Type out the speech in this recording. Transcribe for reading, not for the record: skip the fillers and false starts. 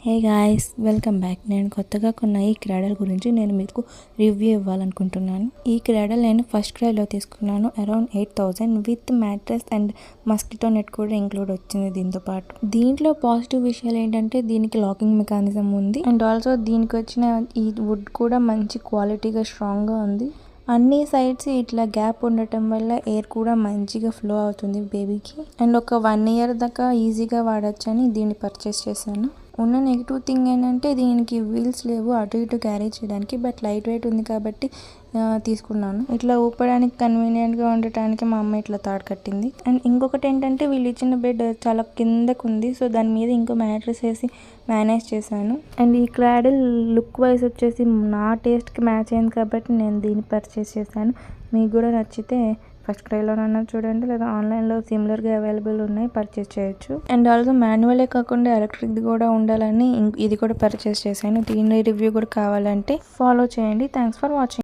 Hey guys, welcome back. నేను కొత్తగా కొన్న ఈ క్రాడల్ గురించి నేను మీకు రివ్యూ ఇవ్వాలనుకుంటున్నాను. ఈ క్రాడల్ నేను ఫస్ట్ క్రైలో తీసుకున్నాను. Around 8,000 with mattress and mosquito net కూడా ఇంక్లూడ్ వచ్చింది దీంతో పాటు. దీంట్లో పాజిటివ్ విషయాలు ఏంటంటే దీనికి లాకింగ్ మెకానిజం ఉంది అండ్ ఆల్సో దీనికి వచ్చిన ఈ వుడ్ కూడా మంచి క్వాలిటీగా స్ట్రాంగ్గా ఉంది. అన్ని సైడ్స్ ఇట్లా గ్యాప్ ఉండటం వల్ల ఎయిర్ కూడా మంచిగా ఫ్లో అవుతుంది బేబీకి. అండ్ ఒక 1 year దాకా ఈజీగా వాడచ్చని దీన్ని పర్చేస్ చేశాను. ఉన్న నెగిటివ్ థింగ్ ఏంటంటే దీనికి వీల్స్ లేవు అటు ఇటు క్యారీ చేయడానికి, బట్ లైట్ వెయిట్ ఉంది కాబట్టి తీసుకున్నాను. ఇట్లా ఊపడానికి కన్వీనియంట్గా ఉండటానికి మా అమ్మ ఇట్లా తాడు కట్టింది. అండ్ ఇంకొకటి ఏంటంటే వీళ్ళు ఇచ్చిన బెడ్ చాలా కిందకు ఉంది, సో దాని మీద ఇంకో మ్యాట్రెస్ వేసి మేనేజ్ చేశాను. అండ్ ఈ క్రాడిల్ లుక్ వైజ్ వచ్చేసి నా టేస్ట్కి మ్యాచ్ అయింది కాబట్టి నేను దీన్ని పర్చేస్ చేశాను. మీకు కూడా నచ్చితే ఫస్ట్ క్రైలోనన్నా చూడండి, లేదా ఆన్లైన్లో సిమిలర్గా అవైలబుల్ ఉన్నాయి, పర్చేస్ చేయొచ్చు. అండ్ ఆల్సో మాన్యువలే కాకుండా ఎలక్ట్రిక్ది కూడా ఉండాలని ఇది కూడా పర్చేస్ చేశాను. దీని రివ్యూ కూడా కావాలంటే ఫాలో చేయండి. Thanks for watching.